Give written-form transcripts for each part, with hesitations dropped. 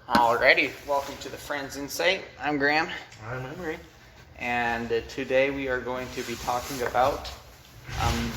Alrighty, welcome to the Friends Insight. I'm Graham, I'm Emery. and today we are going to be talking about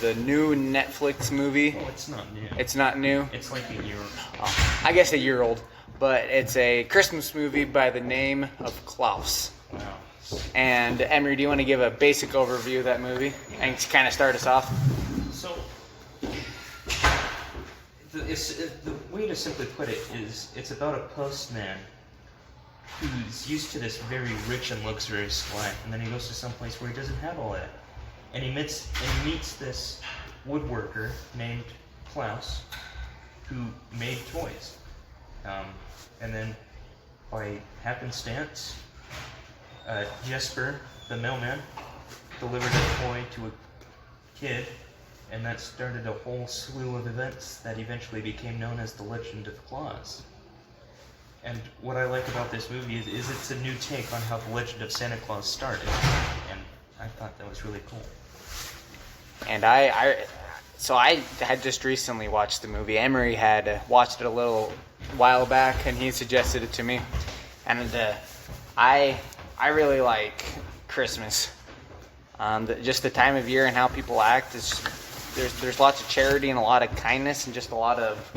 the new Netflix movie. Oh, it's not new. It's not new. It's like a year old. Oh, I guess a year old, but it's a Christmas movie by the name of Klaus. Wow. And Emery, do you want to give a basic overview of that movie and kind of start us off? So, the way to simply put it is it's about a postman who's used to this very rich and luxurious life, and then he goes to some place where he doesn't have all that. And he meets this woodworker named Klaus who made toys. And then by happenstance, Jesper, the mailman, delivered a toy to a kid, and that started a whole slew of events that eventually became known as the Legend of Klaus. And what I like about this movie is it's a new take on how the Legend of Santa Claus started, and I thought that was really cool. And I had just recently watched the movie. Emery had watched it a little while back, and he suggested it to me. And I really like Christmas. Just the time of year and how people act is there's lots of charity and a lot of kindness and just a lot of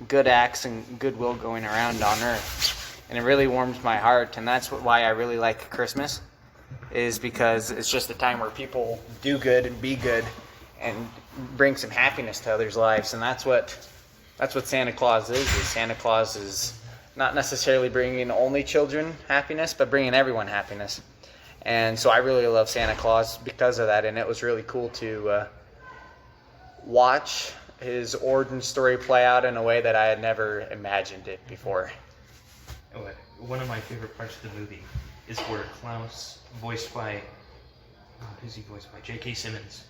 good acts and goodwill going around on Earth, and it really warms my heart. And that's why I really like Christmas, is because it's just a time where people do good and be good and bring some happiness to others' lives. And that's what Santa Claus is. Santa Claus is not necessarily bringing only children happiness, but bringing everyone happiness. And so I really love Santa Claus because of that, and it was really cool to watch his origin story play out in a way that I had never imagined it before. One of my favorite parts of the movie is where Klaus, voiced by, who's he voiced by? J.K. Simmons.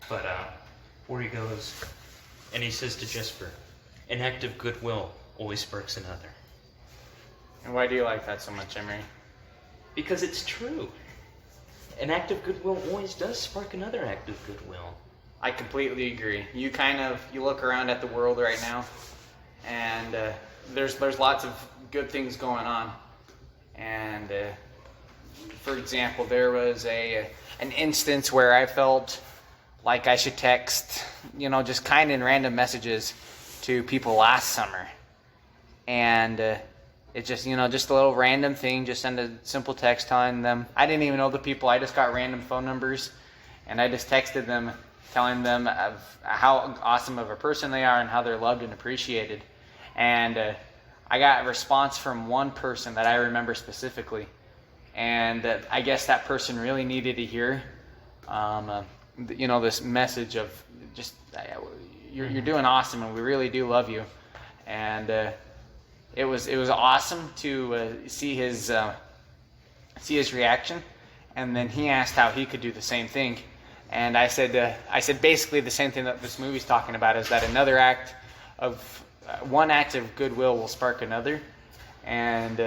But where he goes, and he says to Jesper, "An act of goodwill always sparks another." And why do you like that so much, Emery? Because it's true. An act of goodwill always does spark another act of goodwill. I completely agree. You look around at the world right now, and there's lots of good things going on. And for example, there was an instance where I felt like I should text, just kind and random messages to people last summer, and it's just just a little random thing. Just send a simple text telling them. I didn't even know the people. I just got random phone numbers, and I just texted them, telling them of how awesome of a person they are and how they're loved and appreciated. And I got a response from one person that I remember specifically, and I guess that person really needed to hear, this message of just you're doing awesome, and we really do love you. And it was awesome to see his reaction, and then he asked how he could do the same thing. And I said basically the same thing that this movie's talking about, is that one act of goodwill will spark another. And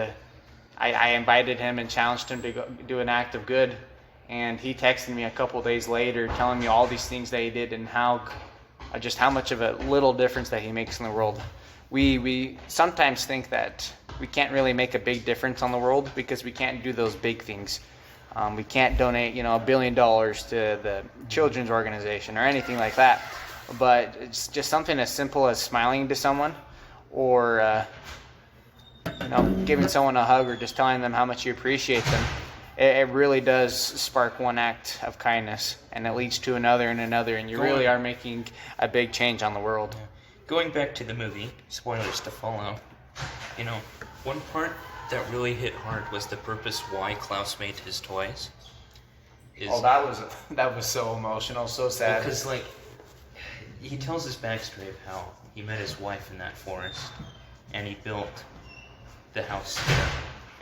I invited him and challenged him to go do an act of good. And he texted me a couple days later telling me all these things that he did and how much of a little difference that he makes in the world. We sometimes think that we can't really make a big difference on the world because we can't do those big things. We can't donate, $1 billion to the children's organization or anything like that. But it's just something as simple as smiling to someone, or giving someone a hug, or just telling them how much you appreciate them. It really does spark one act of kindness, and it leads to another and another, and you really are making a big change on the world. Going back to the movie, spoilers to follow, one part that really hit hard was the purpose why Klaus made his toys. That was so emotional, so sad. Because he tells his backstory of how he met his wife in that forest, and he built the house there.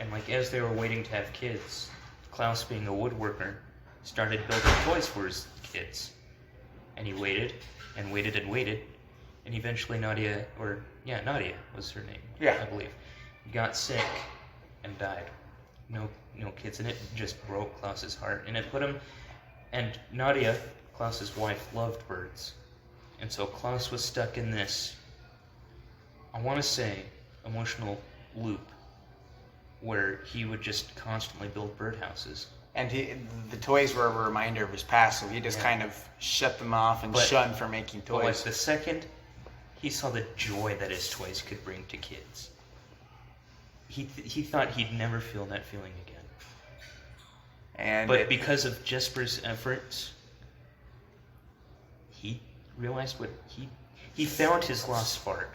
And as they were waiting to have kids, Klaus, being a woodworker, started building toys for his kids. And he waited and waited and waited, and eventually Nadia was her name, I believe, got sick and died. No kids, and it just broke Klaus's heart. And it put him, and Nadia, Klaus's wife, loved birds. And so Klaus was stuck in this, I want to say, emotional loop where he would just constantly build birdhouses. And the toys were a reminder of his past, so he just kind of shut them off and shunned for making toys. But like the second he saw the joy that his toys could bring to kids, he thought he'd never feel that feeling again. But because of Jesper's efforts, he realized what he found his lost spark.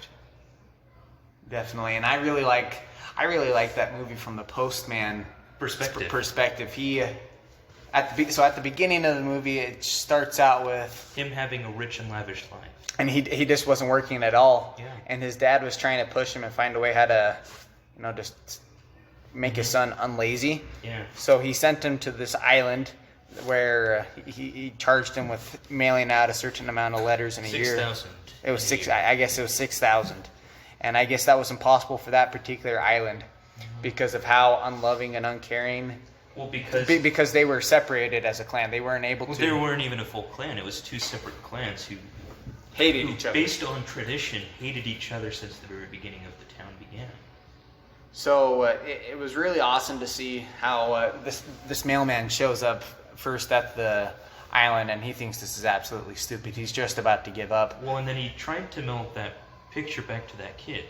Definitely, and I really like that movie from the Postman perspective. He at the beginning of the movie, it starts out with him having a rich and lavish life, and he just wasn't working at all. Yeah. And his dad was trying to push him and find a way how to, just make his son unlazy. Yeah. So he sent him to this island where he charged him with mailing out a certain amount of letters in a year. 6,000. It was six. I guess it was 6,000, and I guess that was impossible for that particular island because of how unloving and uncaring. Well, because they were separated as a clan, they weren't able to. They weren't even a full clan. It was two separate clans who hated each other. Based on tradition, hated each other since the very beginning of the town began. So it was really awesome to see how this mailman shows up first at the island, and he thinks this is absolutely stupid. He's just about to give up. Well, and then he tried to mail that picture back to that kid.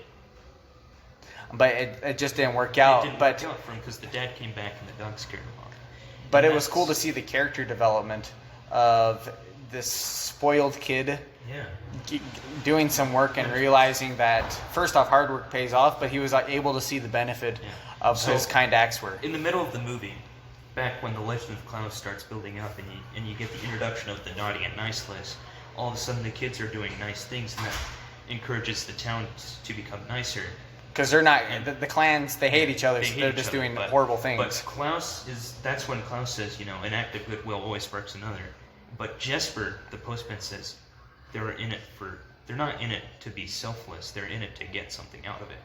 But it just didn't work out. It didn't work out for him because the dad came back and the dog scared him off. But it was cool to see the character development of this spoiled kid doing some work and realizing that, first off, hard work pays off, but he was able to see the benefit of his kind acts were. In the middle of the movie, back when the legend of Klaus starts building up and you get the introduction of the naughty and nice list, all of a sudden the kids are doing nice things, and that encourages the town to become nicer. Because they're not, the clans, they hate each other, so they're just doing horrible things. But that's when Klaus says, an act of goodwill always sparks another. But Jesper, the postman, says they're not in it to be selfless, they're in it to get something out of it.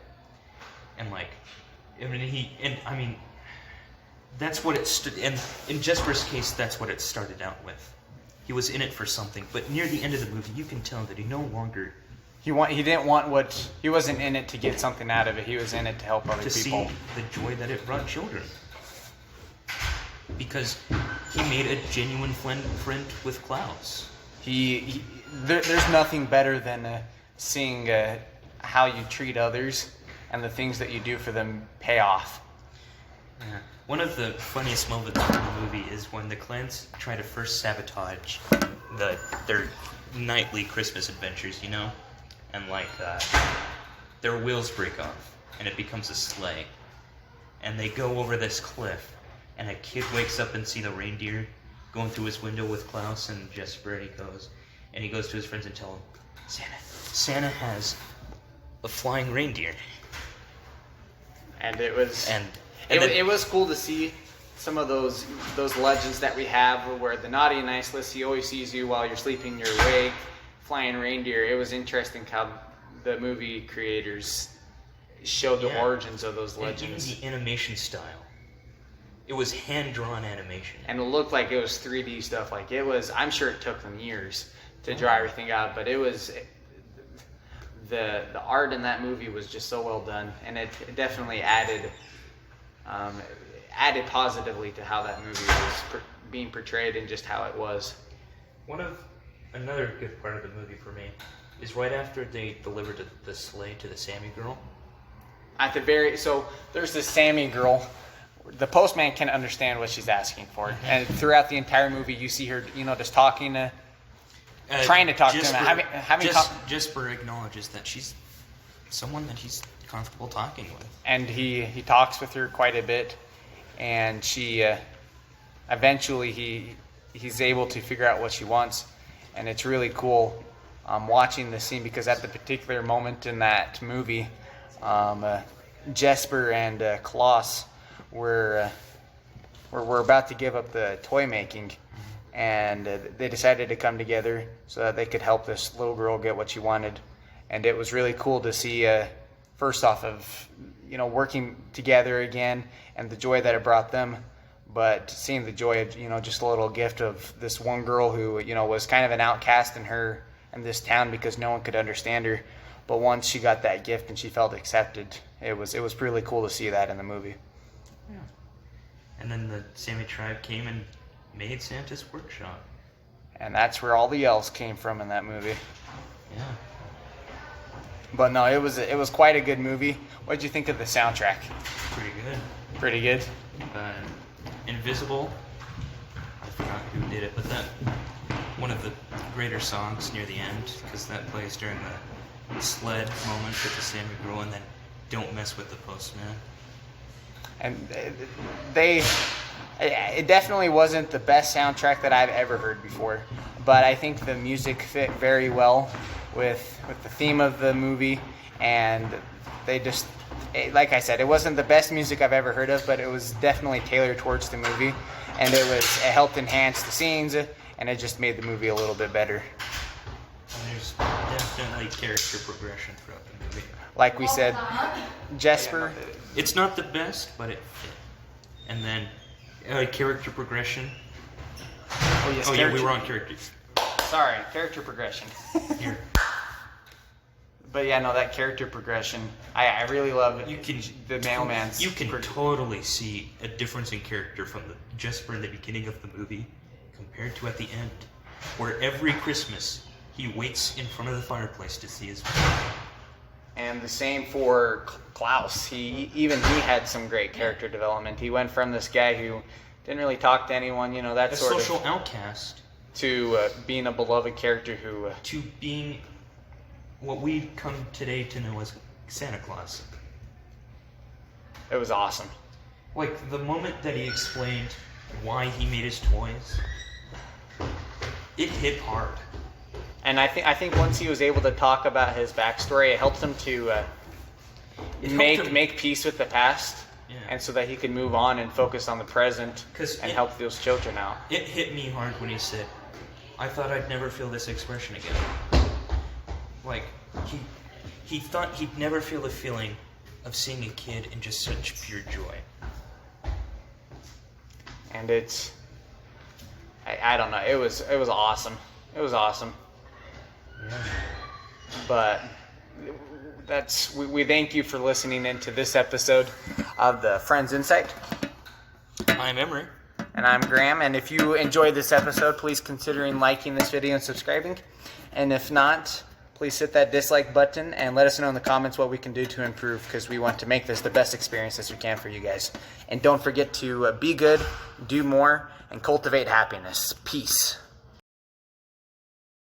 And that's what and in Jesper's case, that's what it started out with. He was in it for something, but near the end of the movie, you can tell that he no longer... He wasn't in it to get something out of it. He was in it to help other people. To see the joy that it brought children. Because he made a genuine friend with Klaus. There's nothing better than seeing how you treat others and the things that you do for them pay off. Yeah. One of the funniest moments in the movie is when the clans try to first sabotage their nightly Christmas adventures, and their wheels break off and it becomes a sleigh, and they go over this cliff, and a kid wakes up and see the reindeer going through his window with Klaus and Jesper, and he goes to his friends and tell them, Santa has a flying reindeer. And it was cool to see some of those legends that we have where the naughty and nice list, he always sees you while you're sleeping, you're awake. Flying reindeer, it was interesting how the movie creators showed the origins of those legends. And even the animation style. It was hand-drawn animation. And it looked like it was 3D stuff. I'm sure it took them years to draw everything out, but it was... The art in that movie was just so well done, and it definitely added positively to how that movie was being portrayed and just how it was. Another good part of the movie for me is right after they delivered the sleigh to the Sammy girl. So there's this Sammy girl. The postman can understand what she's asking for, and throughout the entire movie, you see her, just talking to, trying to talk to him. Jesper acknowledges that she's someone that he's comfortable talking with, and he talks with her quite a bit, and she eventually he's able to figure out what she wants. And it's really cool watching this scene because at the particular moment in that movie, Jesper and Klaus were about to give up the toy making, and they decided to come together so that they could help this little girl get what she wanted. And it was really cool to see, first off, of working together again and the joy that it brought them. But seeing the joy of, just a little gift of this one girl who, was kind of an outcast in this town because no one could understand her. But once she got that gift and she felt accepted, it was really cool to see that in the movie. Yeah. And then the Sami tribe came and made Santa's workshop. And that's where all the elves came from in that movie. Yeah. But no, it was quite a good movie. What did you think of the soundtrack? Pretty good. Pretty good. Invisible. I forgot who did it, but that one of the greater songs near the end, because that plays during the sled moment with the Sami girl, and then Don't Mess with the Postman. And it definitely wasn't the best soundtrack that I've ever heard before, but I think the music fit very well with the theme of the movie, and they just, like I said, it wasn't the best music I've ever heard of, but it was definitely tailored towards the movie, and it helped enhance the scenes, and it just made the movie a little bit better. And there's definitely character progression throughout the movie. Like we said, Jesper. It's not the best, but it fit. And then character progression. Oh, yes, yeah, we were on characters. Sorry, character progression. Here. But yeah, no, that character progression, I really love it. The mailman's. You can totally see a difference in character from Jesper in the beginning of the movie compared to at the end, where every Christmas he waits in front of the fireplace to see his family. And the same for Klaus. He had some great character development. He went from this guy who didn't really talk to anyone, that sort of, social outcast, to being a beloved character who to being what we've come today to know as Santa Claus. It was awesome. Like the moment that he explained why he made his toys, it hit hard. And I think once he was able to talk about his backstory, it helped him to make peace with the past, and so that he could move on and focus on the present and help those children out. It hit me hard when he said, "I thought I'd never feel this expression again." Like he thought he'd never feel the feeling of seeing a kid in just such pure joy. And I don't know. It was awesome. It was awesome. Yeah. But we thank you for listening into this episode of the Friends Insight. I'm Emery. And I'm Graham. And if you enjoyed this episode, please consider liking this video and subscribing. And if not, please hit that dislike button and let us know in the comments what we can do to improve, because we want to make this the best experience as we can for you guys. And don't forget to be good, do more, and cultivate happiness. Peace.